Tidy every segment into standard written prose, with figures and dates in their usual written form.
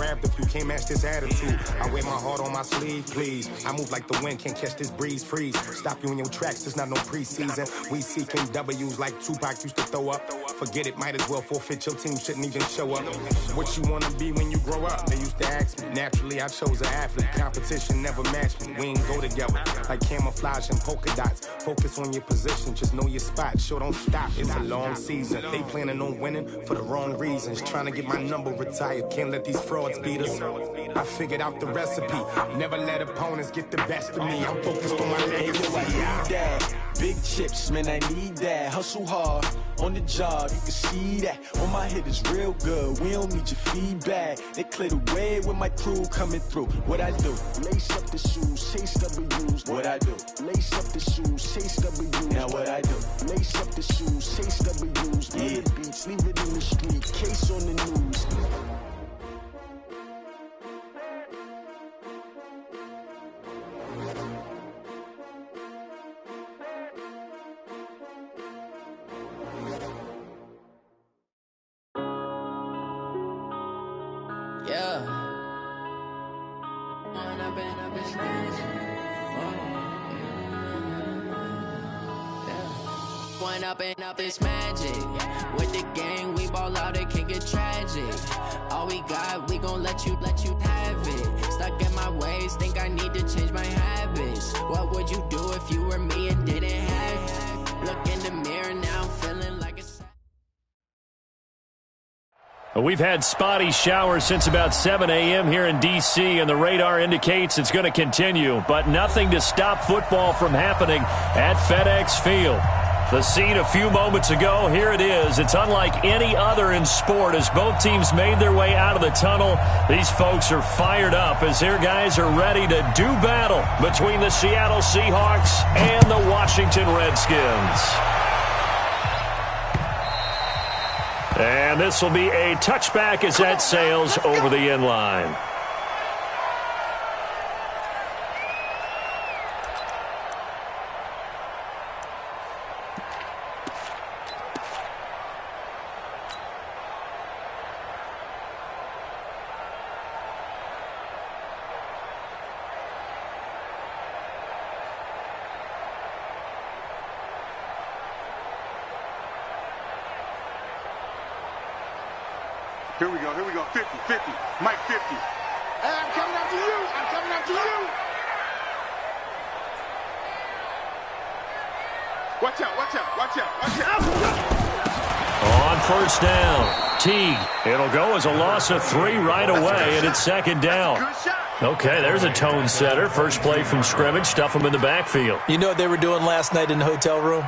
grabbed if you can't match this attitude. I wear my heart on my sleeve, please. I move like the wind, can't catch this breeze, freeze. Stop you in your tracks, there's not no preseason. We seeking W's like Tupac used to throw up. Forget it, might as well forfeit, your team shouldn't even show up. What you wanna be when you grow up? They used to ask me. Naturally, I chose an athlete. Competition never matched me. We ain't go together like camouflage and polka dots. Focus on your position, just know your spot. Sure, don't stop, it's a long season. They planning on winning for the wrong reasons. Trying to get my number retired, can't let these frauds beat us. I figured out the recipe. Never let opponents get the best of me. I'm focused on my legacy. Big chips, man, I need that. Hustle hard on the job, you can see that. On my hit is real good, we don't need your feedback. They clear the way with my crew coming through. What I do? Lace up the shoes, chase W's. What I do? Lace up the shoes, chase W's. Now what I do? Lace up the shoes, chase W's. Yeah. The beats, leave it in the street, case on the news. Up this magic with the gang, we ball out, it can get tragic. All we got, we gon' let you have it. Stuck in my ways, think I need to change my habits. What would you do if you were me and didn't have it? Look in the mirror now, I'm feeling like a... We've had spotty showers since about 7 a.m. here in D.C., and the radar indicates it's going to continue, but nothing to stop football from happening at FedEx Field. The scene a few moments ago, here it is. It's unlike any other in sport as both teams made their way out of the tunnel. These folks are fired up as their guys are ready to do battle between the Seattle Seahawks and the Washington Redskins. And this will be a touchback as that sails over the end line. Here we go, 50, Mike 50. Hey, I'm coming after you. Watch out. On first down, Teague. It'll go as a loss of 3 right away, and it's second down. Okay, there's a tone setter. First play from scrimmage, stuff them in the backfield. You know what they were doing last night in the hotel room?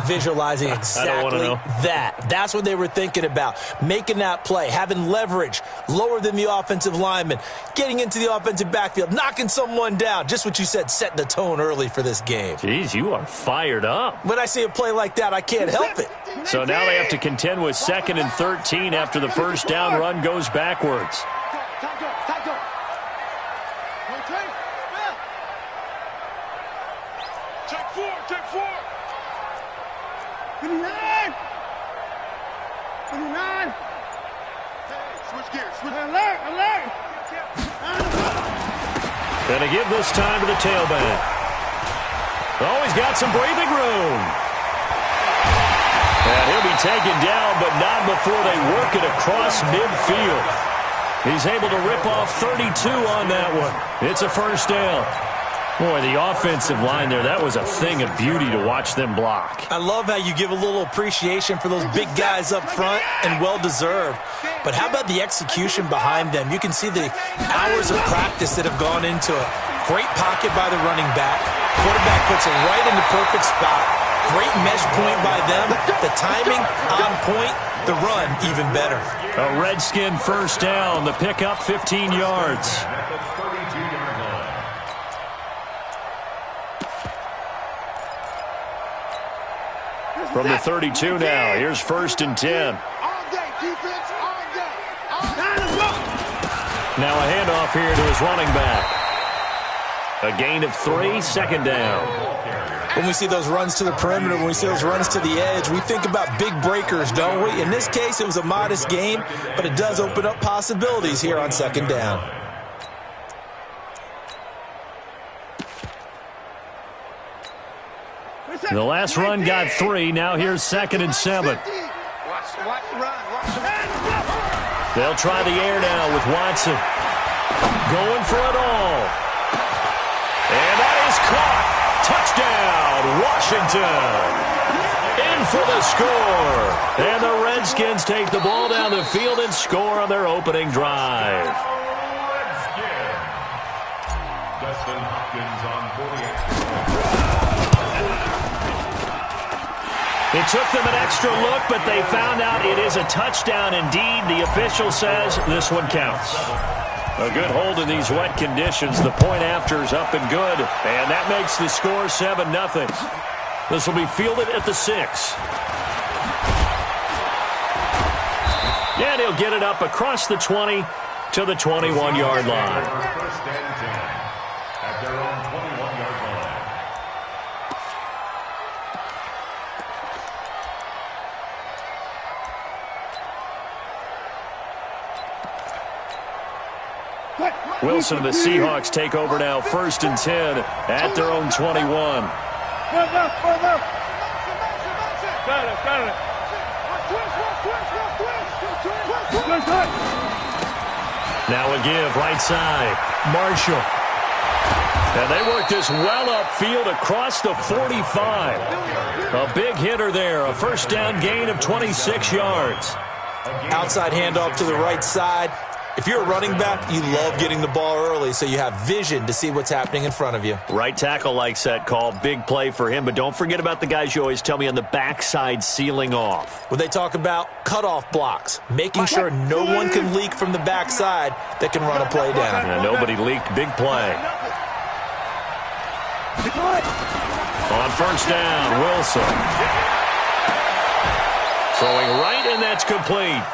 Visualizing exactly that. That's what they were thinking about. Making that play, having leverage, lower than the offensive lineman, getting into the offensive backfield, knocking someone down. Just what you said, setting the tone early for this game. Jeez, you are fired up. When I see a play like that, I can't help it. So now they have to contend with 2nd and 13 after the first down run goes backwards. Check four. 59. Switch gears. Alert. Gonna give this time to the tailback. Oh, he's got some breathing room. And he'll be taken down, but not before they work it across midfield. He's able to rip off 32 on that one. It's a first down. Boy, the offensive line there, that was a thing of beauty to watch them block. I love how you give a little appreciation for those big guys up front, and well-deserved. But how about the execution behind them? You can see the hours of practice that have gone into it. Great pocket by the running back. Quarterback puts it right in the perfect spot. Great mesh point by them. The timing on point. The run even better. A Redskin first down. The pickup 15 yards. From the 32 now, here's 1st and 10. Now a handoff here to his running back. A gain of 3, second down. When we see those runs to the perimeter, when we see those runs to the edge, we think about big breakers, don't we? In this case, it was a modest game, but it does open up possibilities here on second down. The last run got 3. Now here's 2nd and 7. They'll try the air now with Watson. Going for it all. And that is caught. Touchdown, Washington. In for the score. And the Redskins take the ball down the field and score on their opening drive. Dustin Hopkins on 48. It took them an extra look, but they found out it is a touchdown indeed. The official says this one counts. A good hold in these wet conditions. The point after is up and good, and that makes the score 7-0. This will be fielded at the 6. And he'll get it up across the 20 to the 21-yard line. First and 10 at their own 21-yard line. Wilson and the Seahawks take over now, 1st and 10 at their own 21. Now a give, right side, Marshall. And they work this well upfield across the 45. A big hitter there, a first down gain of 26 yards. Outside handoff to the right side. If you're a running back, you love getting the ball early so you have vision to see what's happening in front of you. Right tackle likes that call. Big play for him. But don't forget about the guys you always tell me on the backside sealing off. When they talk about cutoff blocks, making sure no one can leak from the backside that can run a play down. And nobody leaked. Big play. On first down, Wilson. Throwing right, and that's complete.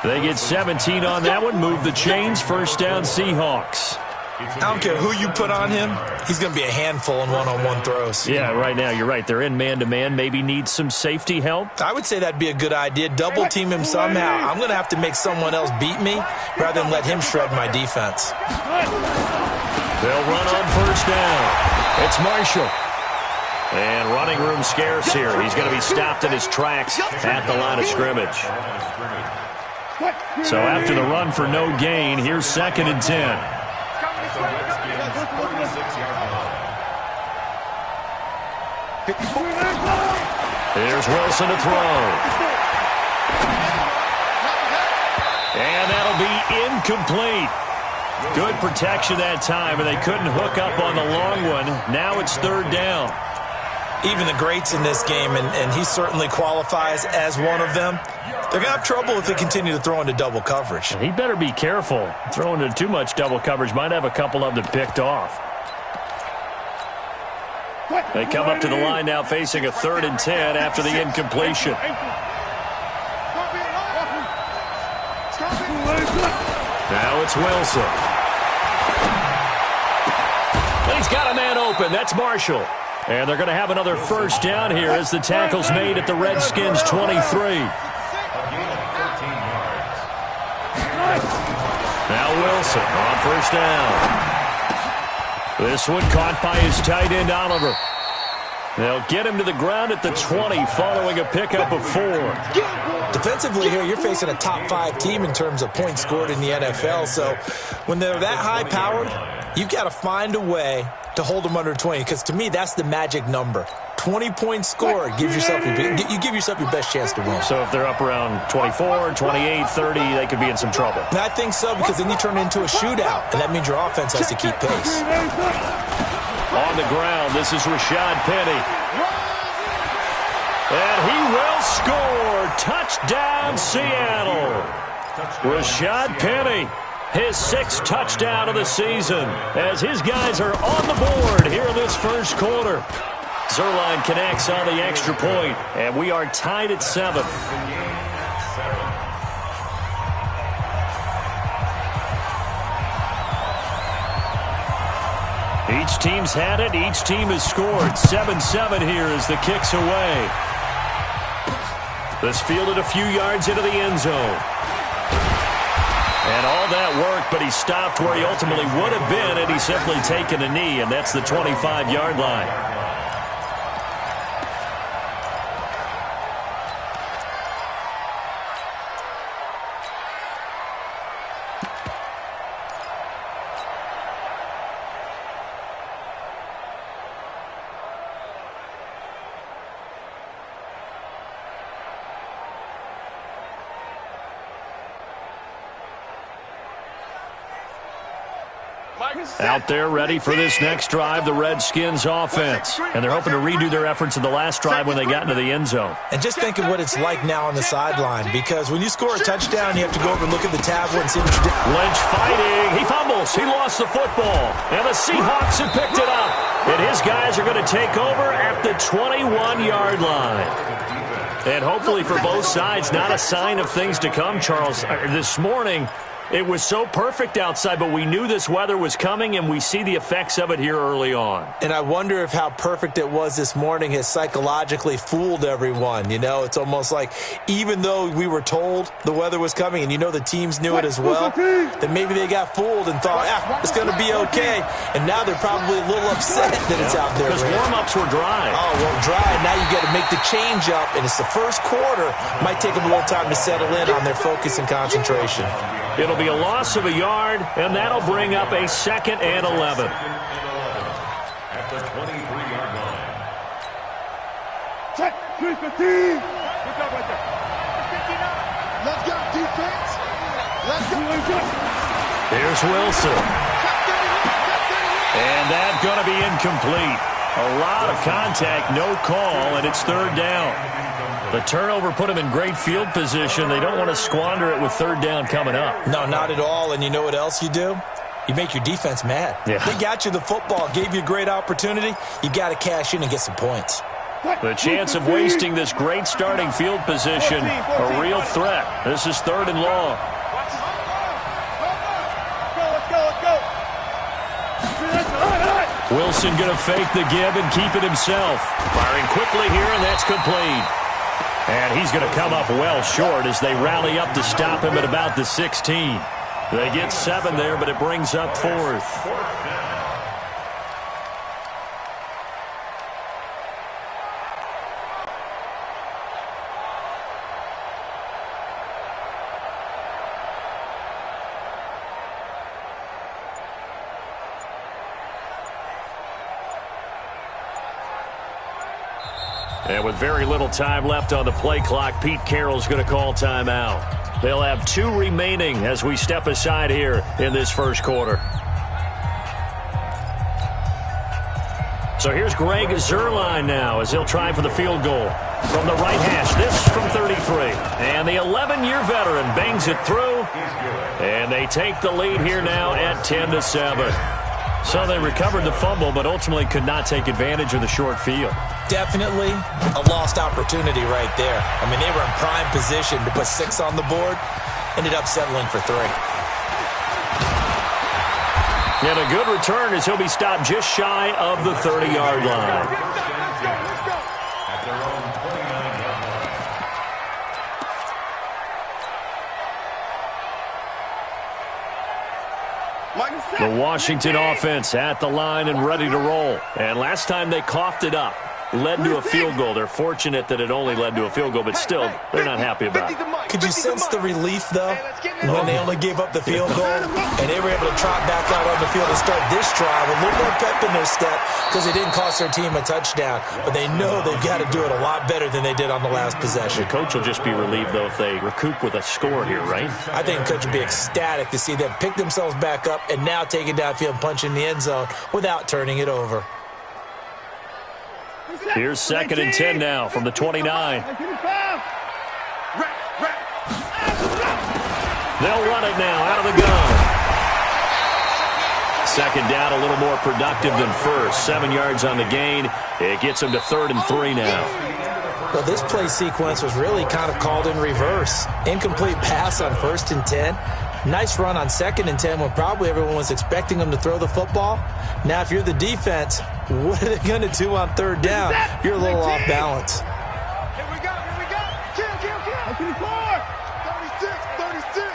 They get 17 on that one. Move the chains. First down, Seahawks. I don't care who you put on him. He's going to be a handful in one-on-one throws. Yeah, right now, you're right. They're in man-to-man. Maybe need some safety help. I would say that'd be a good idea. Double team him somehow. I'm going to have to make someone else beat me rather than let him shred my defense. They'll run on first down. It's Marshall. And running room scarce here. He's going to be stopped in his tracks at the line of scrimmage. So after the run for no gain, here's 2nd and 10. Here's Wilson to throw. And that'll be incomplete. Good protection that time, and they couldn't hook up on the long one. Now it's 3rd down. Even the greats in this game, and he certainly qualifies as one of them, they're going to have trouble if they continue to throw into double coverage. He better be careful. Throwing into too much double coverage might have a couple of them picked off. They come up to the line now facing a 3rd and 10 after the incompletion. Now it's Wilson. He's got a man open. That's Marshall. And they're going to have another first down here as the tackle's made at the Redskins' 23. Now Wilson on first down. This one caught by his tight end, Oliver. They'll get him to the ground at the 20 following a pickup of 4. Defensively here, you're facing a top 5 team in terms of points scored in the NFL. So when they're that high-powered, you've got to find a way to hold them under 20, because to me, that's the magic number. 20 points scored, you give yourself your best chance to win. So if they're up around 24, 28, 30, they could be in some trouble. And I think so, because then you turn it into a shootout, and that means your offense has to keep pace. On the ground, this is Rashad Penny. And he will score. Touchdown, Seattle. Rashad Penny. His 6th touchdown of the season as his guys are on the board here in this first quarter. Zerline connects on the extra point, and we are tied at 7. Each team's had it. Each team has scored. 7-7 here as the kick's away. This fielded a few yards into the end zone. And all that worked, but he stopped where he ultimately would have been had he simply taken a knee, and that's the 25-yard line. Out there ready for this next drive, the Redskins offense. And they're hoping to redo their efforts in the last drive when they got into the end zone. And just think of what it's like now on the sideline, because when you score a touchdown, you have to go over and look at the tablet and see what you did. Lynch fighting. He fumbles. He lost the football. And the Seahawks have picked it up. And his guys are going to take over at the 21-yard line. And hopefully for both sides, not a sign of things to come, Charles. This morning, it was so perfect outside, but we knew this weather was coming, and we see the effects of it here early on. And I wonder if how perfect it was this morning has psychologically fooled everyone. You know, it's almost like even though we were told the weather was coming, and you know the teams knew it as well, that maybe they got fooled and thought, it's going to be okay. And now they're probably a little upset that it's out there. Because warm-ups were dry. Oh, well, dry. Now you got to make the change up, and it's the first quarter. Might take them a little time to settle in on their focus and concentration. It'll be a loss of a yard, and that'll bring up a 2nd and 11. At the 23-yard line. Check, 315. Let's go, defense. Let's go. Here's Wilson. And that's going to be incomplete. A lot of contact, no call, and it's 3rd down. The turnover put him in great field position. They don't want to squander it with 3rd down coming up. No, not at all. And you know what else you do? You make your defense mad. Yeah. They got you the football, gave you a great opportunity. You got to cash in and get some points. The chance of wasting this great starting field position, a real threat. This is 3rd and long. Wilson going to fake the give and keep it himself. Firing quickly here, and that's complete. And he's going to come up well short as they rally up to stop him at about the 16. They get 7 there, but it brings up 4th. And with very little time left on the play clock, Pete Carroll's going to call timeout. They'll have 2 remaining as we step aside here in this first quarter. So here's Greg Zuerlein now as he'll try for the field goal from the right hash. This from 33. And the 11-year veteran bangs it through. And they take the lead here now at 10-7. So they recovered the fumble, but ultimately could not take advantage of the short field. Definitely a lost opportunity right there. I mean, they were in prime position to put 6 on the board. Ended up settling for 3. And a good return as he'll be stopped just shy of the 30-yard line. At their own 29-yard line. The Washington offense at the line and ready to roll. And last time they coughed it up, led to a field goal. They're fortunate that it only led to a field goal, but still, they're not happy about it. Could you sense the relief, though, when they only gave up the field goal and they were able to trot back out on the field and start this drive a little more pep in their step because it didn't cost their team a touchdown, but they know they've got to do it a lot better than they did on the last possession. The coach will just be relieved, though, if they recoup with a score here, right? I think the coach will be ecstatic to see them pick themselves back up and now take it downfield and punch in the end zone without turning it over. Here's 2nd and 10 now from the 29. They'll run it now out of the gun. 2nd down, a little more productive than first. 7 yards on the gain. It gets them to 3rd and 3 now. Well, this play sequence was really kind of called in reverse. Incomplete pass on 1st and 10. Nice run on 2nd and 10 when probably everyone was expecting him to throw the football. Now, if you're the defense, what are they going to do on 3rd down? You're a little off balance. Here we go. Kill. 34. 36.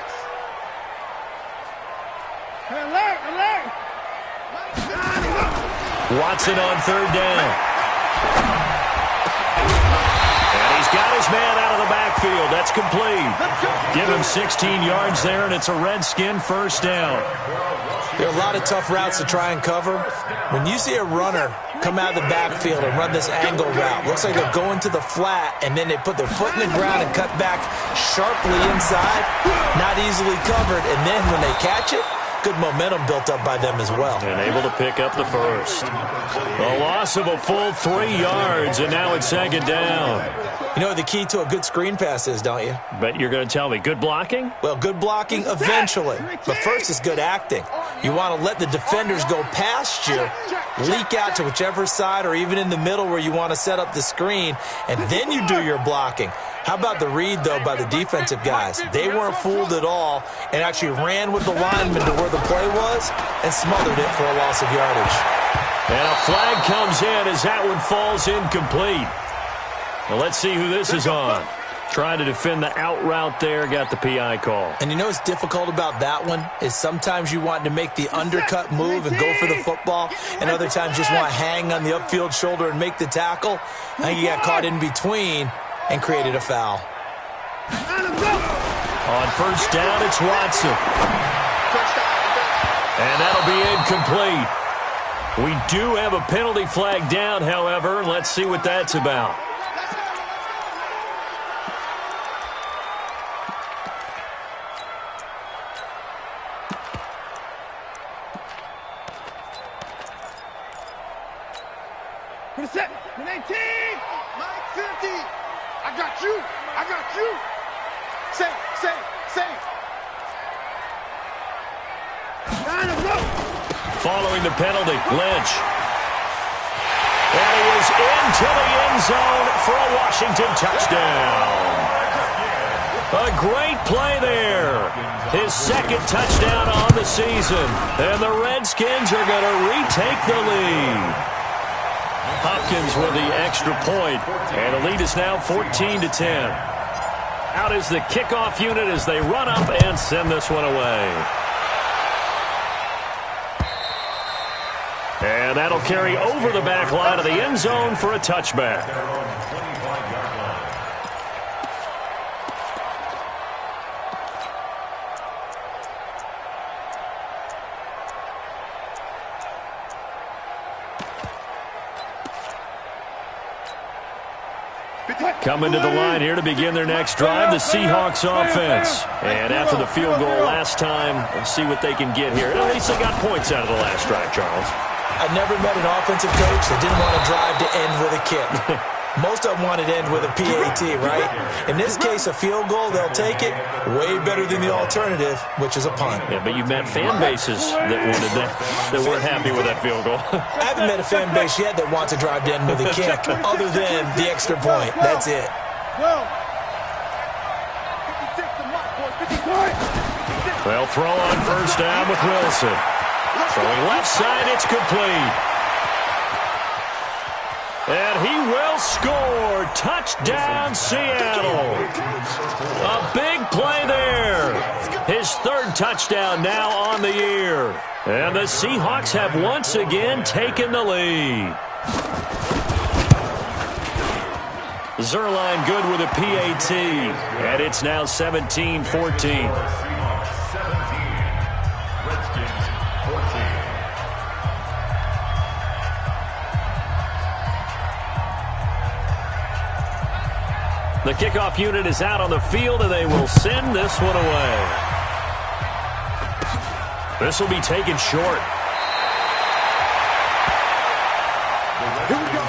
Alert. Watson on 3rd down. And he's got his man out of the backfield. That's complete. Give him 16 yards there, and it's a Redskin 1st down. There are a lot of tough routes to try and cover. When you see a runner come out of the backfield and run this angle route, looks like they're going to the flat, and then they put their foot in the ground and cut back sharply inside, not easily covered, and then when they catch it, good momentum built up by them as well. And able to pick up the 1st. A loss of a full 3 yards, and now it's 2nd down. You know what the key to a good screen pass is, don't you? But you're going to tell me, good blocking? Well, good blocking eventually. But first is good acting. You want to let the defenders go past you, leak out to whichever side or even in the middle where you want to set up the screen, and then you do your blocking. How about the read, though, by the defensive guys? They weren't fooled at all and actually ran with the lineman to where the play was and smothered it for a loss of yardage. And a flag comes in as that one falls incomplete. Well, let's see who this is on. Trying to defend the out route there, got the PI call. And you know what's difficult about that one is sometimes you want to make the undercut move and go for the football, and other times just want to hang on the upfield shoulder and make the tackle. I think he got caught in between and created a foul. On 1st down, it's Watson. And that'll be incomplete. We do have a penalty flag down, however. Let's see what that's about. Set. 19. Mike 50. I got you. Say. Following the penalty, Lynch. And he is into the end zone for a Washington touchdown. A great play there. His 2nd touchdown on the season. And the Redskins are going to retake the lead. Hopkins with the extra point, and the lead is now 14-10. Out is the kickoff unit as they run up and send this one away. And that'll carry over the back line of the end zone for a touchback. Coming to the line here to begin their next drive, the Seahawks offense. And after the field goal last time, let's see what they can get here. At least they got points out of the last drive, Charles. I never met an offensive coach that didn't want to drive to end with a kick. Most of them wanted to end with a PAT, right? In this case, a field goal, they'll take it. Way better than the alternative, which is a punt. Yeah, but you've met fan bases that wanted that weren't happy with that field goal. I haven't met a fan base yet that wants to drive to end with a kick, other than the extra point. That's it. They'll throw on 1st down with Wilson. Throwing left side, it's complete. And he will score. Touchdown, Seattle. A big play there. His 3rd touchdown now on the year. And the Seahawks have once again taken the lead. Zerline good with a PAT. And it's now 17-14. The kickoff unit is out on the field, and they will send this one away. This will be taken short. Here we go.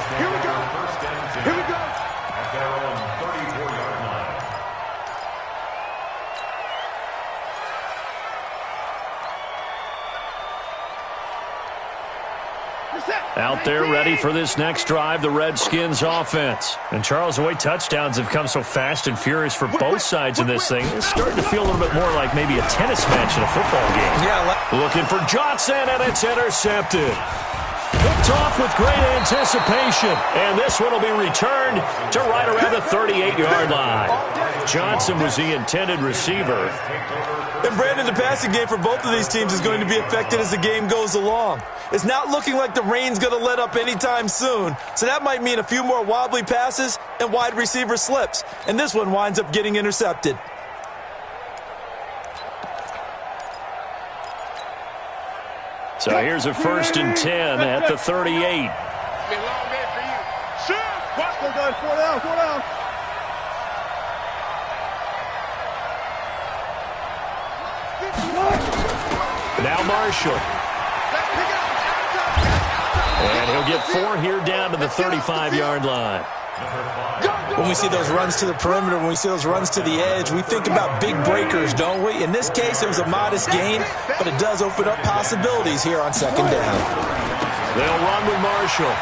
At their own 34-yard line. Out there ready for this next drive, the Redskins offense. And Charles, the way touchdowns have come so fast and furious for both sides in this thing, it's starting to feel a little bit more like maybe a tennis match in a football game. Yeah. Looking for Johnson, and it's intercepted. Picked off with great anticipation, and this one will be returned to right around the 38-yard line. Johnson was the intended receiver. And Brandon, the passing game for both of these teams is going to be affected as the game goes along. It's not looking like the rain's going to let up anytime soon, so that might mean a few more wobbly passes and wide receiver slips, and this one winds up getting intercepted. So here's a 1st and 10 at the 38. Been a long day for you. Sure. Watch those guys. 4 down, 4 down. Now Marshall. And he'll get 4 here down to the 35-yard line. When we see those runs to the perimeter, when we see those runs to the edge, we think about big breakers, don't we? In this case, it was a modest gain, but it does open up possibilities here on 2nd down. They'll run with Marshall.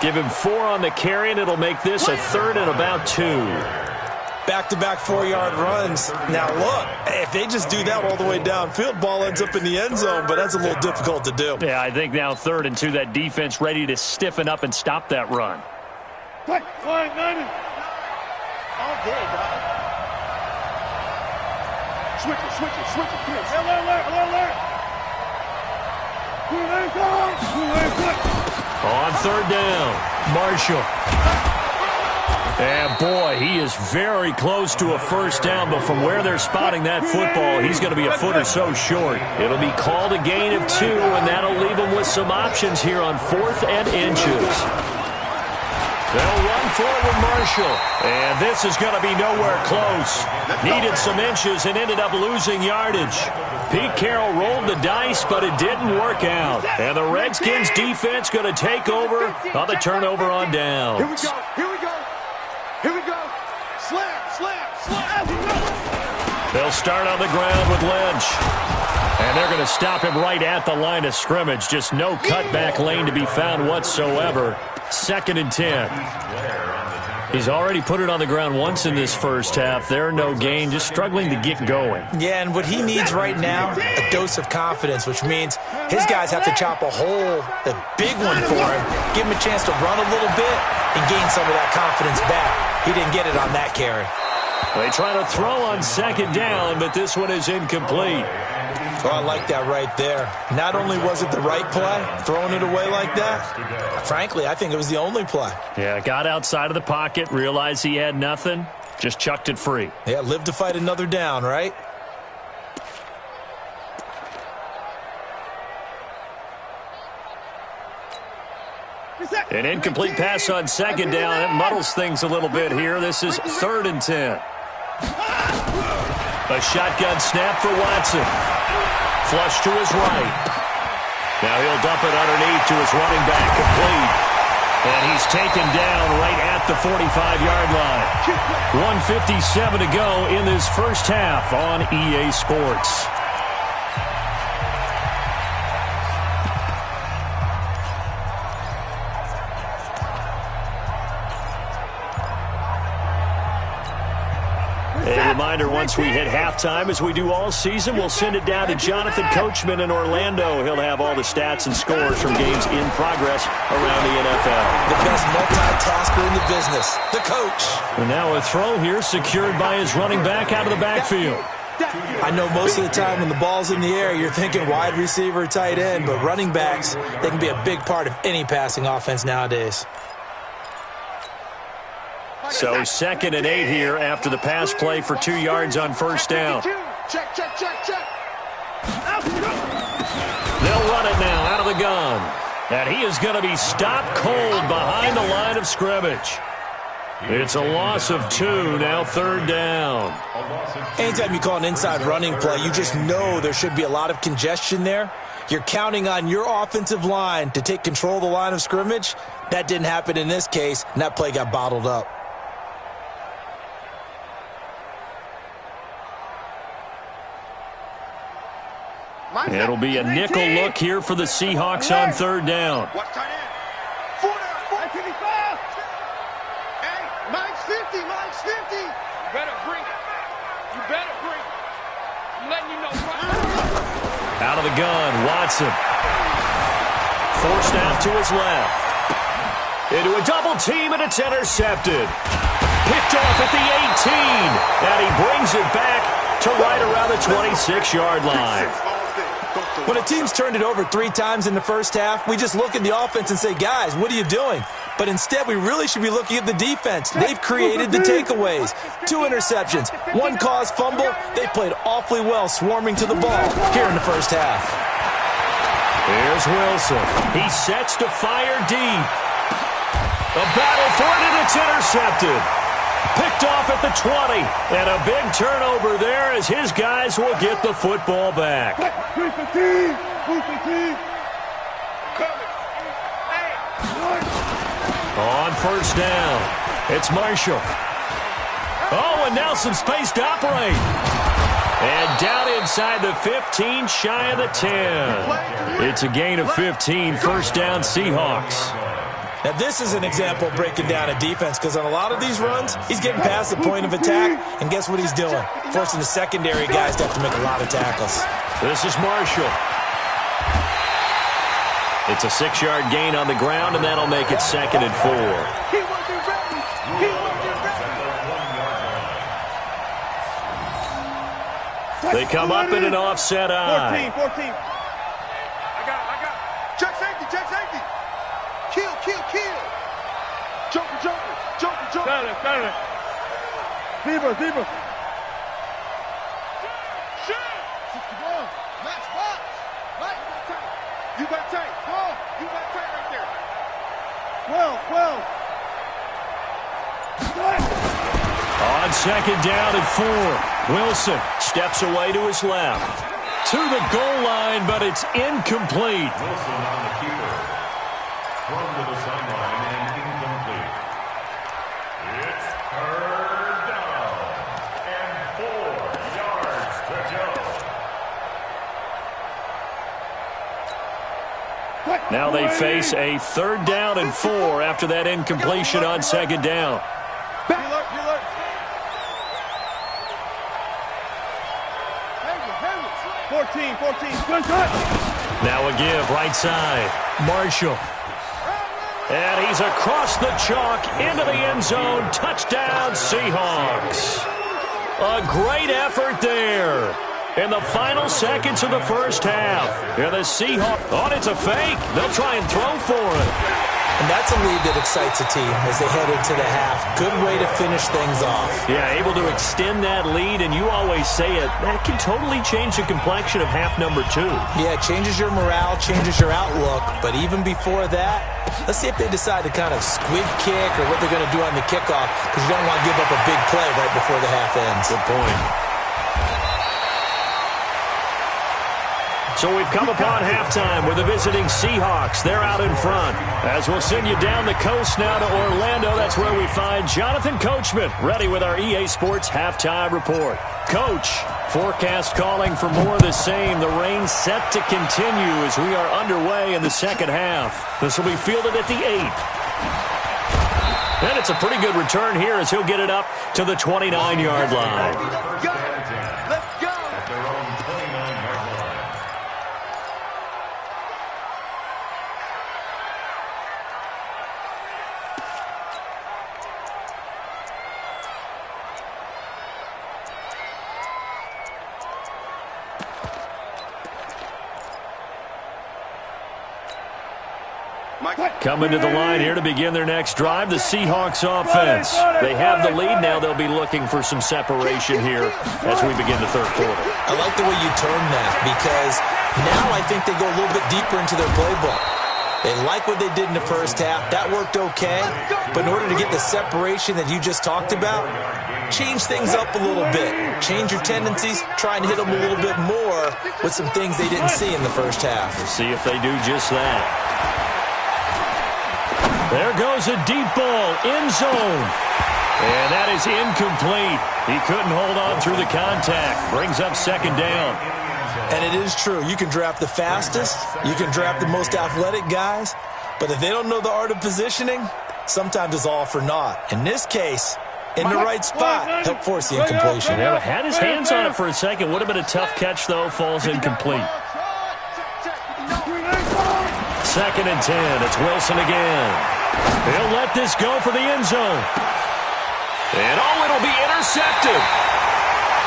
Give him 4 on the carry, and it'll make this a 3rd and about 2. Back-to-back 4-yard runs. Now, look, if they just do that all the way downfield, ball ends up in the end zone, but that's a little difficult to do. Yeah, I think now 3rd and 2, that defense ready to stiffen up and stop that run. All day, dog. Switch it. Alert. On 3rd down, Marshall. And, boy, he is very close to a 1st down, but from where they're spotting that football, he's going to be a foot or so short. It'll be called a gain of 2, and that'll leave him with some options here on 4th and inches. They'll run forward with Marshall, and this is going to be nowhere close. Needed some inches and ended up losing yardage. Pete Carroll rolled the dice, but it didn't work out. And the Redskins defense going to take over on the turnover on downs. Here we go. Slam. They'll start on the ground with Lynch. And they're going to stop him right at the line of scrimmage. Just no cutback lane to be found whatsoever. 2nd and 10. He's already put it on the ground once in this 1st half. There, no gain, just struggling to get going. Yeah, and what he needs right now, a dose of confidence, which means his guys have to chop a hole, a big one for him, give him a chance to run a little bit and gain some of that confidence back. He didn't get it on that carry. They try to throw on 2nd down, but this one is incomplete. Well, I like that right there. Not only was it the right play, throwing it away like that, frankly, I think it was the only play. Yeah, got outside of the pocket, realized he had nothing, just chucked it free. Yeah, live to fight another down, right? An incomplete pass on 2nd down. It muddles things a little bit here. This is 3rd and 10. A shotgun snap for Watson. Flush to his right. Now he'll dump it underneath to his running back, complete. And he's taken down right at the 45-yard line. 1:57 to go in this 1st half on EA Sports. A reminder, once we hit halftime, as we do all season, we'll send it down to Jonathan Coachman in Orlando. He'll have all the stats and scores from games in progress around the NFL. The best multitasker in the business, the coach. And now a throw here secured by his running back out of the backfield. I know most of the time when the ball's in the air, you're thinking wide receiver, tight end, but running backs, they can be a big part of any passing offense nowadays. So 2nd and 8 here after the pass play for 2 yards on 1st down. Check. They'll run it now out of the gun. And he is going to be stopped cold behind the line of scrimmage. It's a loss of 2, now 3rd down. Anytime you call an inside running play, you just know there should be a lot of congestion there. You're counting on your offensive line to take control of the line of scrimmage. That didn't happen in this case, and that play got bottled up. It'll be a nickel look here for the Seahawks on third down. Watch tight end. 4 down. 4. Hey, Mike's 50. Mike's 50. You better bring it. You better bring it. I'm letting you know. Out of the gun, Watson. Forced out to his left. Into a double team, and it's intercepted. Picked off at the 18. And he brings it back to right around the 26-yard line. When a team's turned it over 3 times in the first half, we just look at the offense and say, guys, what are you doing? But instead, we really should be looking at the defense. They've created the takeaways. 2 interceptions, 1 caused fumble. They played awfully well swarming to the ball here in the first half. Here's Wilson. He sets to fire deep. A battle for it, and it's intercepted. Picked off at the 20. And a big turnover there as his guys will get the football back. On first down, it's Marshall. Oh, and now some space to operate. And down inside the 15, shy of the 10. It's a gain of 15, first down Seahawks. Now, this is an example of breaking down a defense, because on a lot of these runs, he's getting past the point of attack, and guess what he's doing? Forcing the secondary guys to have to make a lot of tackles. This is Marshall. It's a 6-yard gain on the ground, and that'll make it 2nd and 4. They come up in an offset eye. 14. I got. Check safety. Kill. Joker. Got it. Zebra. Shoot. 61. Max box. You got tight. You got tight right there. 12. On 2nd down and 4. Wilson steps away to his left. To the goal line, but it's incomplete. Wilson on the keeper. Thrown to the sideline and incomplete. It's 3rd down and 4 yards to go. Now they face a 3rd down and 4 after that incompletion on 2nd down. 14. Now a give, right side. Marshall. And he's across the chalk into the end zone. Touchdown, Seahawks. A great effort there in the final seconds of the first half. And the Seahawks, it's a fake. They'll try and throw for it. And that's a lead that excites a team as they head into the half. Good way to finish things off. Yeah, able to extend that lead, and you always say it, that can totally change the complexion of half number 2. Yeah, it changes your morale, changes your outlook. But even before that, let's see if they decide to kind of squib kick or what they're going to do on the kickoff, because you don't want to give up a big play right before the half ends. Good point. So we've come upon halftime with the visiting Seahawks. They're out in front. As we'll send you down the coast now to Orlando, that's where we find Jonathan Coachman, ready with our EA Sports halftime report. Coach, forecast calling for more of the same. The rain set to continue as we are underway in the second half. This will be fielded at the 8. And it's a pretty good return here as he'll get it up to the 29-yard line. Let's go. At their own 29-yard line. Coming to the line here to begin their next drive, the Seahawks offense. They have the lead now. They'll be looking for some separation here as we begin the third quarter. I like the way you term that, because now I think they go a little bit deeper into their playbook. They like what they did in the first half. That worked okay. But in order to get the separation that you just talked about, change things up a little bit. Change your tendencies. Try and hit them a little bit more with some things they didn't see in the first half. We'll see if they do just that. There goes a deep ball, end zone. And that is incomplete. He couldn't hold on through the contact. Brings up second down. And it is true. You can draft the fastest. You can draft the most athletic guys. But if they don't know the art of positioning, sometimes it's all for naught. In this case, in the right spot, help force the incompletion. Yeah, had his hands on it for a second. Would have been a tough catch, though. Falls incomplete. 2nd and 10. It's Wilson again. He'll let this go for the end zone. And, oh, it'll be intercepted.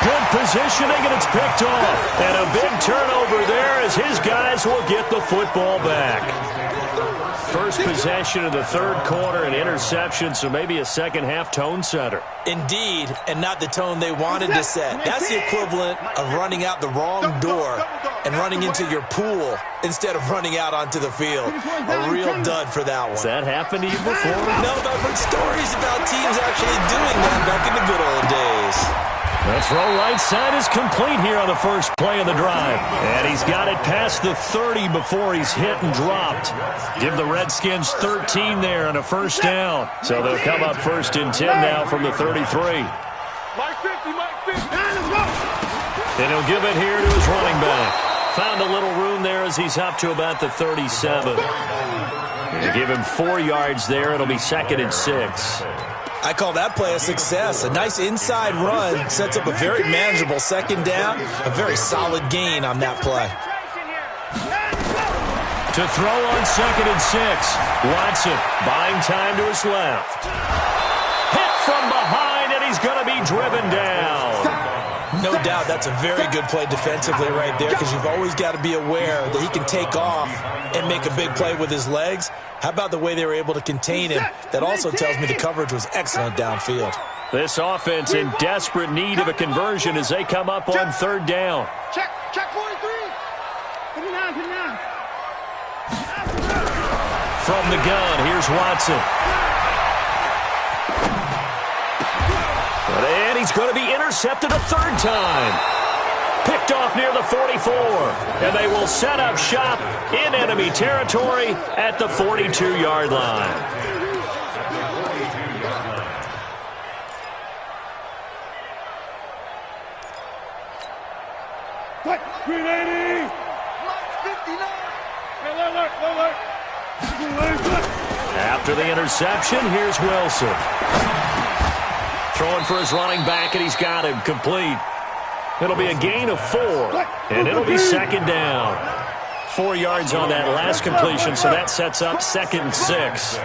Good positioning, and it's picked off. And a big turnover there as his guys will get the football back. First possession of the 3rd quarter, an interception, so maybe a second-half tone setter. Indeed, and not the tone they wanted to set. That's the equivalent of running out the wrong door and running into your pool instead of running out onto the field. A real dud for that one. Has that happened to you before? No, but I've heard stories about teams actually doing that back in the good old days. The throw right side is complete here on the first play of the drive. And he's got it past the 30 before he's hit and dropped. Give the Redskins 13 there on a first down. So they'll come up 1st and 10 now from the 33. Mike 50, Mike 50. Let's go. And he'll give it here to his running back. Found a little room there as he's up to about the 37. And give him 4 yards there. It'll be 2nd and 6. I call that play a success. A nice inside run sets up a very manageable 2nd down. A very solid gain on that play. To throw on 2nd and 6. Watson buying time to his left. Hit from behind, and he's going to be driven down. No doubt that's a very good play defensively right there, because you've always got to be aware that he can take off and make a big play with his legs. How about the way they were able to contain him? That also tells me the coverage was excellent downfield. This offense in desperate need of a conversion as they come up on 3rd down. Check 43. Put it down. From the gun, here's Watson. And he's going to be intercepted a 3rd time. Picked off near the 44. And they will set up shop in enemy territory at the 42-yard line. What? 380. After the interception, here's Wilson. Throwing for his running back, and he's got him complete. It'll be a gain of 4, and it'll be 2nd down. 4 yards on that last completion, so that sets up 2nd and 6.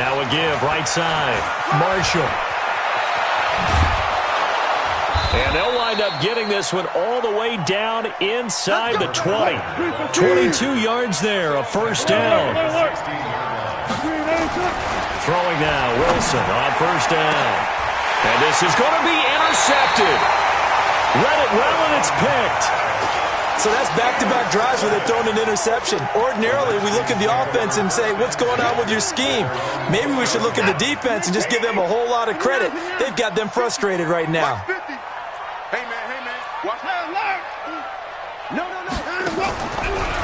Now a give, right side. Marshall. And they'll wind up getting this one all the way down inside the 20. 22 yards there, a 1st down. Throwing now, Wilson on 1st down. And this is going to be intercepted. Read it well, and it's picked. So that's back-to-back drives where they're throwing an interception. Ordinarily, we look at the offense and say, what's going on with your scheme? Maybe we should look at the defense and just give them a whole lot of credit. They've got them frustrated right now. Hey, man. Watch that. No.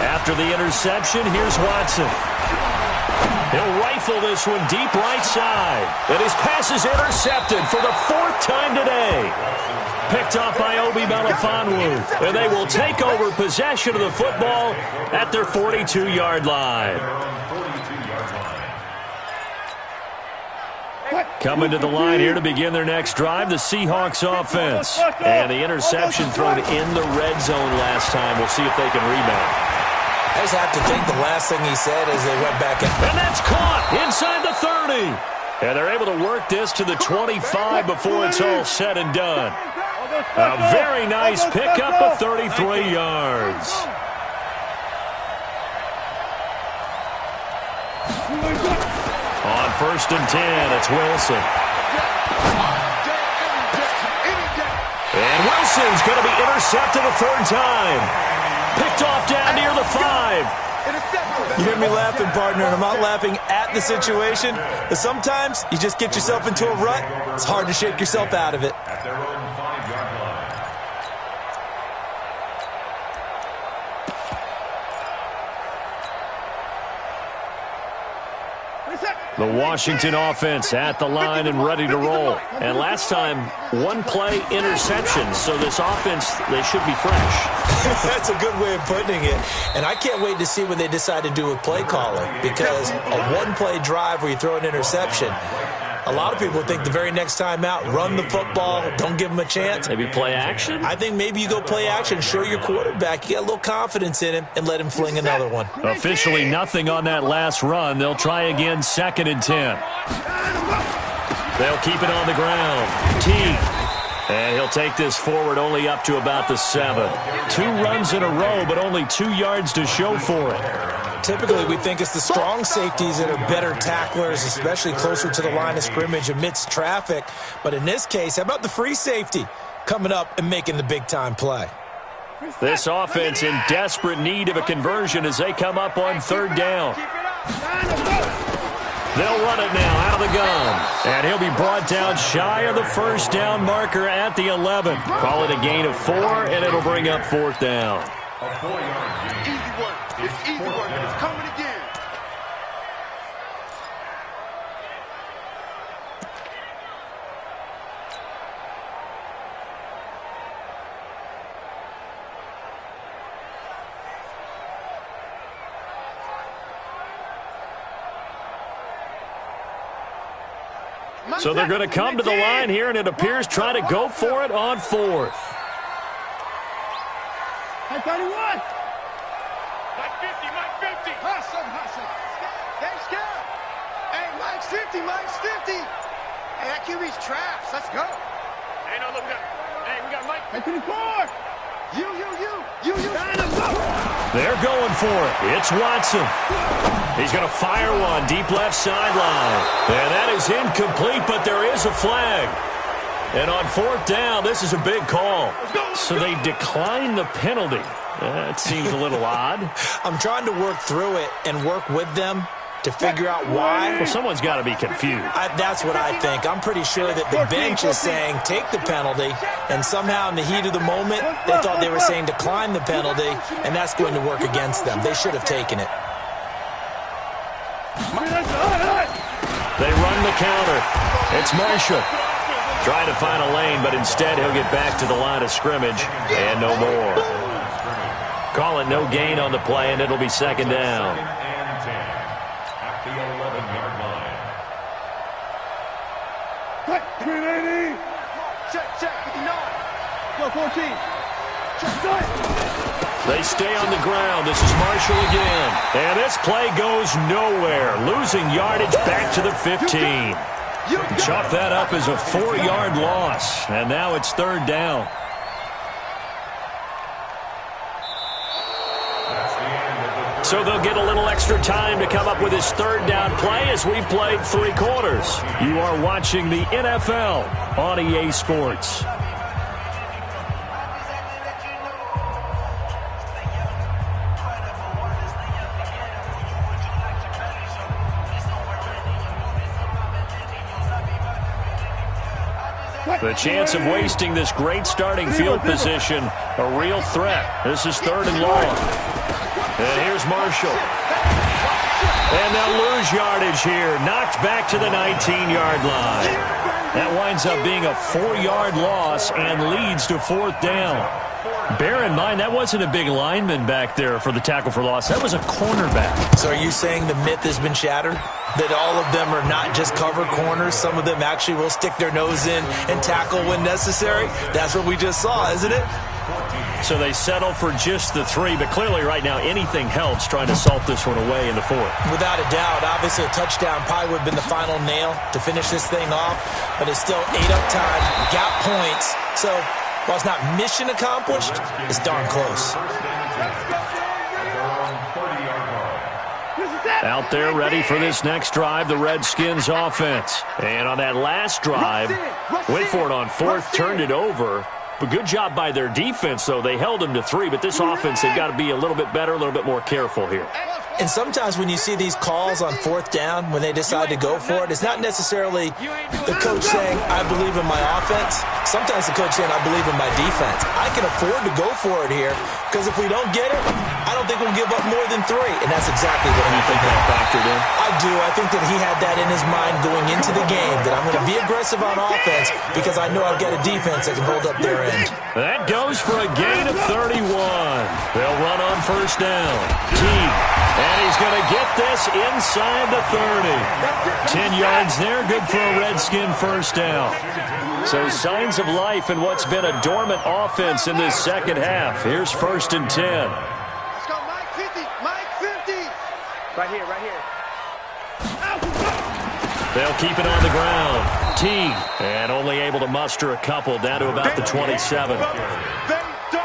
After the interception, here's Watson. He'll rifle this one deep right side. And his pass is intercepted for the 4th time today. Picked off by Obi Melifonwu. And they will take over possession of the football at their 42-yard line. Coming to the line here to begin their next drive, the Seahawks offense. And the interception thrown in the red zone last time. We'll see if they can rebound. I just have to think the last thing he said as they went back in. And that's caught inside the 30. And they're able to work this to the 25 before it's all said and done. A very nice pickup of 33 yards. On 1st and 10, it's Wilson. And Wilson's going to be intercepted a 3rd time. Picked off down near the 5. You hear me laughing, partner, and I'm not laughing at the situation. But sometimes you just get yourself into a rut. It's hard to shake yourself out of it. At their own 5-yard line. The Washington offense at the line and ready to roll. And last time, one play interception. So this offense, they should be fresh. That's a good way of putting it. And I can't wait to see what they decide to do with play calling, because a one-play drive where you throw an interception, a lot of people think the very next time out, run the football, don't give them a chance. Maybe play action? I think maybe you go play action, show your quarterback, you get a little confidence in him, and let him fling another one. Officially nothing on that last run. They'll try again, 2nd and 10. They'll keep it on the ground. T. And he'll take this forward only up to about the 7. 2 runs in a row, but only 2 yards to show for it. Typically, we think it's the strong safeties that are better tacklers, especially closer to the line of scrimmage amidst traffic. But in this case, how about the free safety coming up and making the big-time play? This offense in desperate need of a conversion as they come up on 3rd down. They'll run it now out of the gun. And he'll be brought down shy of the 1st down marker at the 11. Call it a gain of 4, and it'll bring up 4th down. Easy work. It's easy work, and it's coming again. So they're going to come to the line here, and it appears try to go for it on 4th. Hey, 31. Mike 50, Mike 50. Hustle. Hey, Scott. Hey, Mike's 50, Mike's 50. Hey, that QB's traps. Let's go. Hey, no, look at that. Hey, we got Mike. Hey, 24. You. They're going for it. It's Watson. He's going to fire one deep left sideline. And that is incomplete, but there is a flag. And on 4th down, this is a big call. So they decline the penalty. That seems a little odd. I'm trying to work through it and work with them to figure out why. Well, someone's got to be confused. That's what I think. I'm pretty sure that the bench is saying take the penalty, and somehow in the heat of the moment, they thought they were saying decline the penalty, and that's going to work against them. They should have taken it. They run the counter. It's Marshall. Trying to find a lane, but instead he'll get back to the line of scrimmage, and no more. Call it no gain on the play, and it'll be 2nd down. At the 11-yard line. Check, 59. Go, 14. They stay on the ground. This is Marshall again. And this play goes nowhere. Losing yardage back to the 15. Chalk that up as a 4-yard loss. And now it's 3rd down. So they'll get a little extra time to come up with his 3rd down play as we've played 3 quarters. You are watching the NFL on EA Sports. The chance of wasting this great starting field position, a real threat. This is 3rd and long. And here's Marshall. And they'll lose yardage here. Knocked back to the 19-yard line. That winds up being a 4-yard loss and leads to 4th down. Bear in mind, that wasn't a big lineman back there for the tackle for loss. That was a cornerback. So are you saying the myth has been shattered? That all of them are not just cover corners? Some of them actually will stick their nose in and tackle when necessary? That's what we just saw, isn't it? So they settle for just the 3, but clearly right now anything helps trying to salt this one away in the 4th. Without a doubt, obviously a touchdown probably would have been the final nail to finish this thing off, but it's still 8 up time, got points. So while it's not mission accomplished, it's darn close. Out there ready for this next drive, the Redskins offense. And on that last drive, went for it on 4th, turned it over. But good job by their defense, though. They held them to 3, but this offense, they've got to be a little bit better, a little bit more careful here. And sometimes when you see these calls on 4th down, when they decide to go for it, it's not necessarily the coach saying, I believe in my offense. Sometimes the coach saying, I believe in my defense. I can afford to go for it here because if we don't get it, I don't think we'll give up more than 3, and that's exactly what You think that factored in? I do. I think that he had that in his mind going into the game, that I'm going to be aggressive on offense because I know I've got a defense that can hold up their end. That goes for a gain of 31. They'll run on first down. Teague, and he's going to get this inside the 30. 10 yards there, good for a Redskin first down. So signs of life in what's been a dormant offense in this second half. Here's 1st and 10. Let's go, Mike 50. Mike 50. Right here, right here. They'll keep it on the ground. Teague, and only able to muster a couple down to about the 27.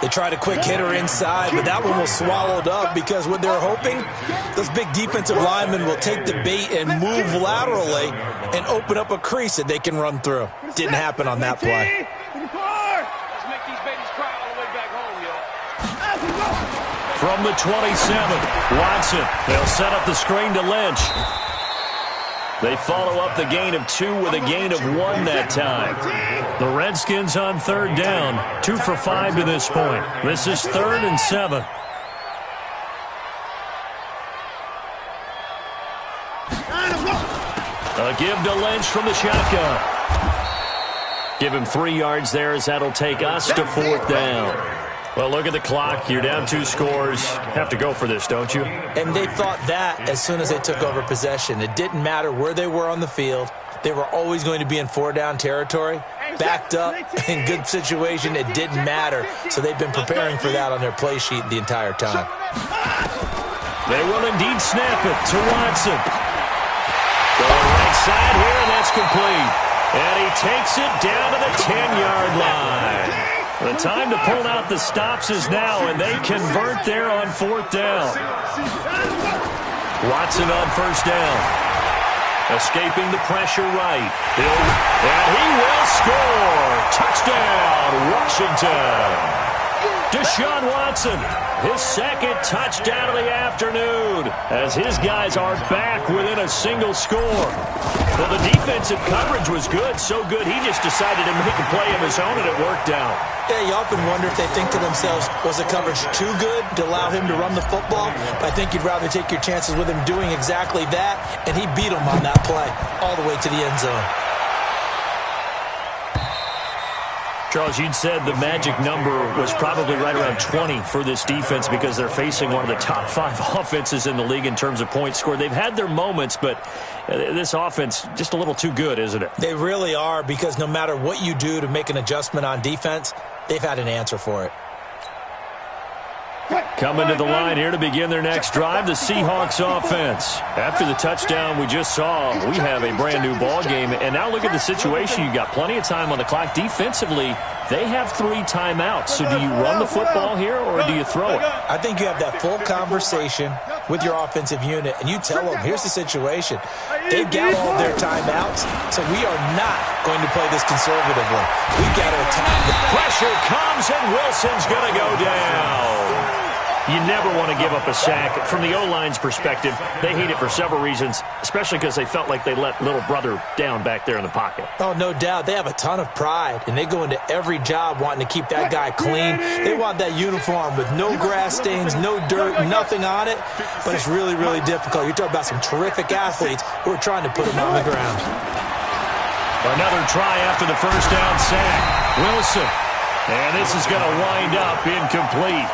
They tried a quick hitter inside, but that one was swallowed up because what they're hoping, those big defensive linemen will take the bait and move laterally and open up a crease that they can run through. Didn't happen on that play. Let's make these babies cry all the way back home, y'all. From the 27, Watson. They'll set up the screen to Lynch. They follow up the gain of 2 with a gain of 1 that time. The Redskins on 3rd down, 2 for 5 to this point. This is 3rd and 7. A give to Lynch from the shotgun. Give him 3 yards there as that'll take us to 4th down. Well, look at the clock. You're down 2 scores. Have to go for this, don't you? And they thought that as soon as they took over possession. It didn't matter where they were on the field. They were always going to be in 4-down territory. Backed up, in good situation, it didn't matter. So they've been preparing for that on their play sheet the entire time. They will indeed snap it to Watson. Going right side here, and that's complete. And he takes it down to the 10-yard line. The time to pull out the stops is now, and they convert there on 4th down. Watson on first down. Escaping the pressure right. And he will score. Touchdown, Washington. Deshaun Watson, his 2nd touchdown of the afternoon, as his guys are back within a single score. Well, the defensive coverage was good, so good he just decided to make a play of his own, and it worked out. Yeah, you often wonder if they think to themselves, was the coverage too good to allow him to run the football? But I think you'd rather take your chances with him doing exactly that, and he beat him on that play all the way to the end zone. Charles, you'd said the magic number was probably right around 20 for this defense because they're facing one of the top 5 offenses in the league in terms of points scored. They've had their moments, but this offense just a little too good, isn't it? They really are, because no matter what you do to make an adjustment on defense, they've had an answer for it. Coming to the line here to begin their next drive, the Seahawks offense. After the touchdown we just saw, we have a brand-new ball game. And now look at the situation. You've got plenty of time on the clock. Defensively, they have 3 timeouts. So do you run the football here or do you throw it? I think you have that full conversation with your offensive unit, and you tell them, here's the situation. They've got all their timeouts, so we are not going to play this conservatively. We've got to attack. The pressure comes, and Wilson's going to go down. You never want to give up a sack. From the O-line's perspective, they hate it for several reasons, especially because they felt like they let little brother down back there in the pocket. Oh, no doubt. They have a ton of pride, and they go into every job wanting to keep that guy clean. They want that uniform with no grass stains, no dirt, nothing on it, but it's really, really difficult. You're talking about some terrific athletes who are trying to put him on the ground. Another try after the first down sack. Wilson. And this is going to wind up incomplete.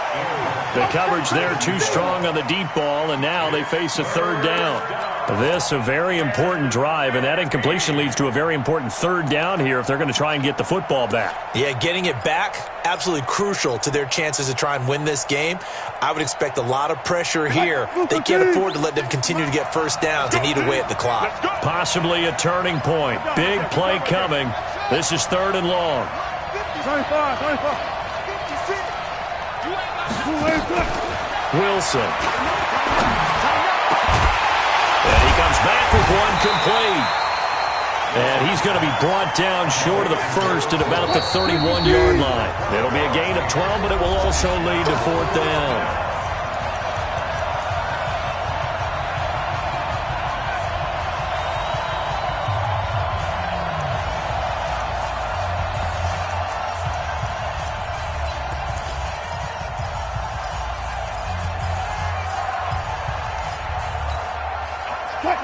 The coverage there too strong on the deep ball, and now they face a 3rd down. This a very important drive, and that incompletion leads to a very important 3rd down here if they're going to try and get the football back. Yeah, getting it back, absolutely crucial to their chances to try and win this game. I would expect a lot of pressure here. They can't afford to let them continue to get first downs and eat away at the clock. Possibly a turning point. Big play coming. This is 3rd and long. 25. Wilson. And he comes back with one complete. And he's going to be brought down short of the first at about the 31-yard line. It'll be a gain of 12, but it will also lead to 4th down.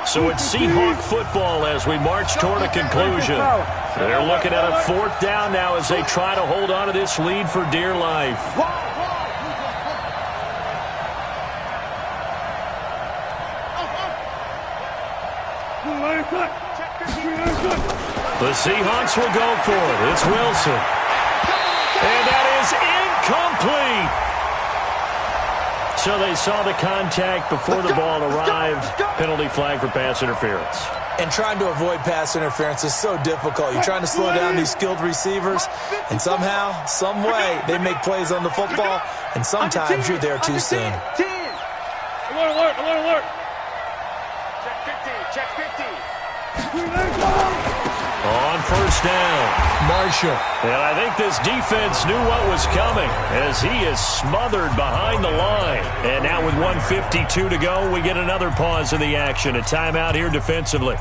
So it's Seahawk football as we march toward a conclusion. They're looking at a 4th down now as they try to hold on to this lead for dear life. The Seahawks will go for it. It's Wilson. And that is incomplete. So they saw the contact before the ball arrived. Penalty flag for pass interference. And trying to avoid pass interference is so difficult. You're trying to slow down these skilled receivers, and somehow, some way, they make plays on the football, and sometimes you're there too soon. Alert, alert, alert. Check 50, check 50. On 1st down, Marshall. And I think this defense knew what was coming as he is smothered behind the line. And now with 1:52 to go, we get another pause in the action. A timeout here defensively.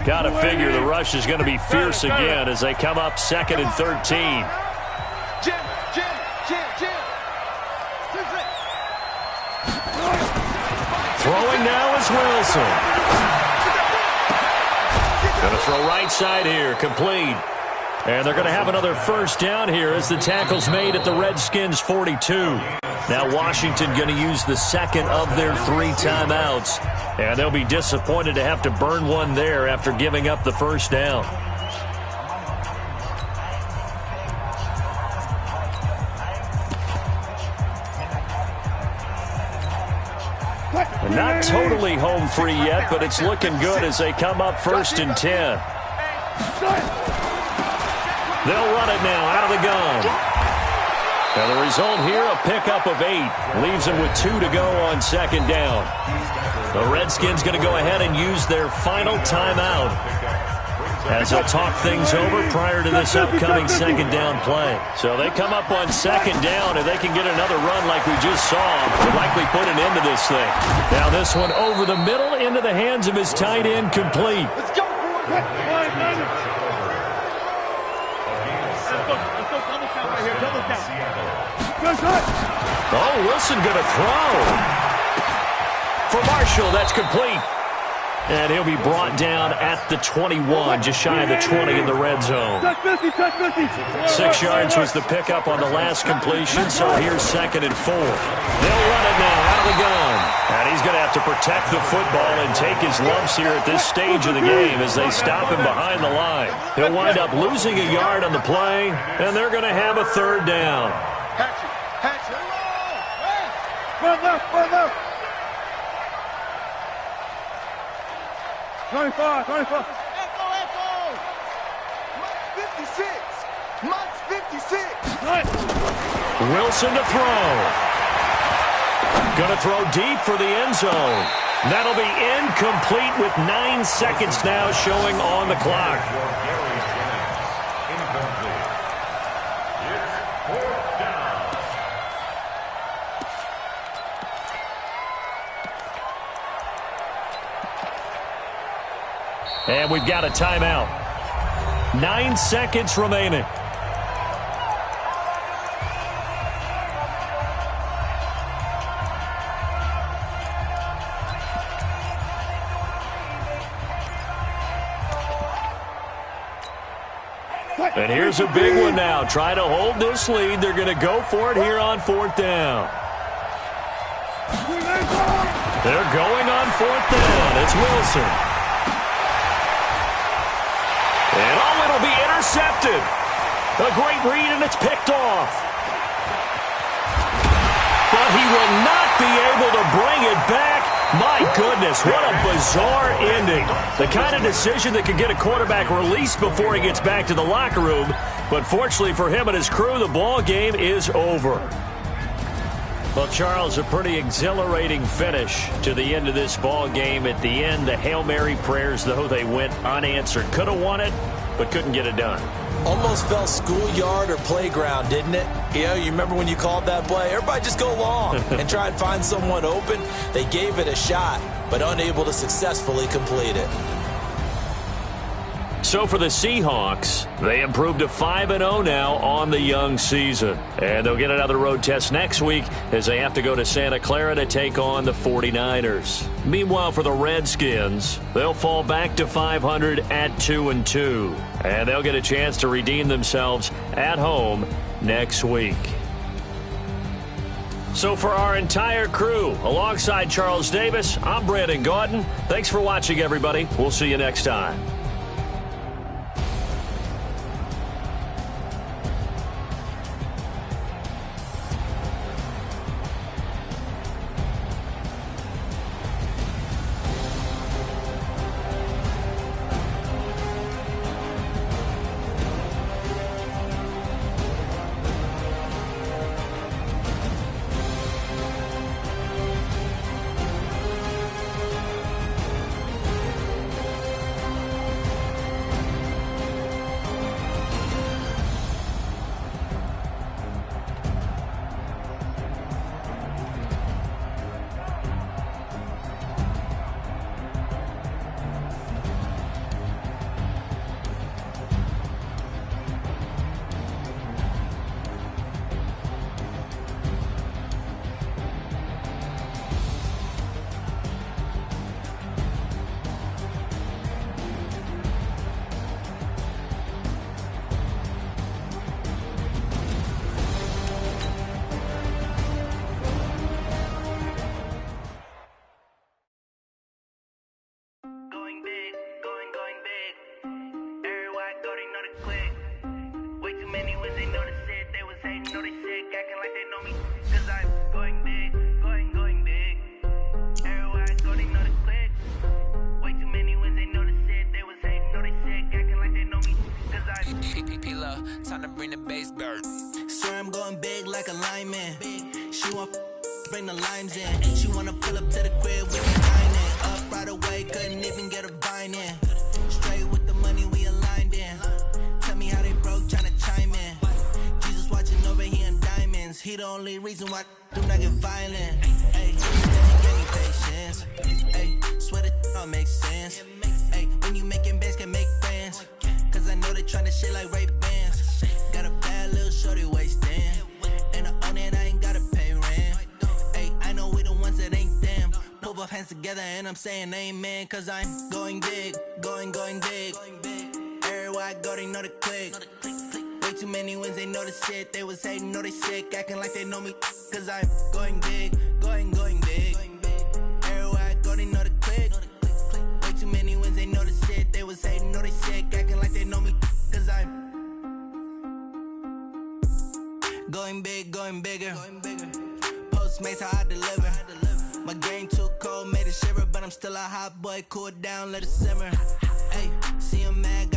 Got to figure the rush is going to be fierce again as they come up 2nd and 13. Jim. Throwing now is Wilson. Going to throw right side here, complete. And they're going to have another 1st down here as the tackle's made at the Redskins' 42. Now Washington going to use the 2nd of their 3 timeouts. And they'll be disappointed to have to burn one there after giving up the 1st down. And not totally home free yet, but it's looking good as they come up 1st and 10. They'll run it now out of the gun. And the result here, a pickup of 8. Leaves them with 2 to go on 2nd down. The Redskins going to go ahead and use their final timeout as they'll talk things over prior to this upcoming 2nd down play. So they come up on 2nd down. If they can get another run like we just saw, they'll likely put an end to this thing. Now this one over the middle into the hands of his tight end, complete. Let's go. Oh, Wilson going to throw. For Marshall, that's complete. And he'll be brought down at the 21, just shy of the 20 in the red zone. 6 yards was the pickup on the last completion, so here's 2nd and 4. They'll run it now out of the gun. And he's going to have to protect the football and take his lumps here at this stage of the game as they stop him behind the line. He'll wind up losing a yard on the play, and they're going to have a 3rd down. Front left. 25. Echo. Mike's 56. Wilson to throw. Going to throw deep for the end zone. That'll be incomplete with 9 seconds now showing on the clock. And we've got a timeout. 9 seconds remaining. And here's a big one now. Trying to hold this lead. They're going to go for it here on 4th down. They're going on 4th down. It's Wilson. And it'll be intercepted. A great read, and it's picked off. But he will not be able to bring it back. My goodness, what a bizarre ending. The kind of decision that could get a quarterback released before he gets back to the locker room. But fortunately for him and his crew, the ball game is over. Well, Charles, a pretty exhilarating finish to the end of this ball game. At the end, the Hail Mary prayers, though, they went unanswered. Could have won it, but couldn't get it done. Almost felt schoolyard or playground, didn't it? You remember when you called that play? Everybody just go long and try and find someone open. They gave it a shot, but unable to successfully complete it. So for the Seahawks, they improved to 5-0 now on the young season. And they'll get another road test next week as they have to go to Santa Clara to take on the 49ers. Meanwhile, for the Redskins, they'll fall back to 500 at 2-2. And they'll get a chance to redeem themselves at home next week. So for our entire crew, alongside Charles Davis, I'm Brandon Gaudin. Thanks for watching, everybody. We'll see you next time. Time to bring the bass bird. Swear I'm going big like a lineman. She want bring the limes in. She wanna pull up to the crib with the dining. Up right away, couldn't even get a vine in. Straight with the money we aligned in. Tell me how they broke, tryna chime in. Jesus watching over here in diamonds. He the only reason why do not get violent. Hey, give me patience. Hey, swear that all makes sense. Hey, when you making bands can make friends. Cause I know they tryna shit like Ray Bans. Got a bad little shorty wasting. And I own it, I ain't gotta pay rent. Hey, I know we the ones that ain't them. Put both hands together and I'm saying amen. Cause I'm going big, going big. Everywhere I go, they know the click. Way too many wins, they know the shit. They was hating, know they sick, acting like they know me. Cause I'm going big, going big. Everywhere I go, they know the click. Way too many wins, they know the shit. They was hating, know they sick, acting like they know me. Cause I'm going big, going bigger. Postmates how I deliver. My game too cold, made it shiver. But I'm still a hot boy, cool it down, let it simmer. Hey, see him mad,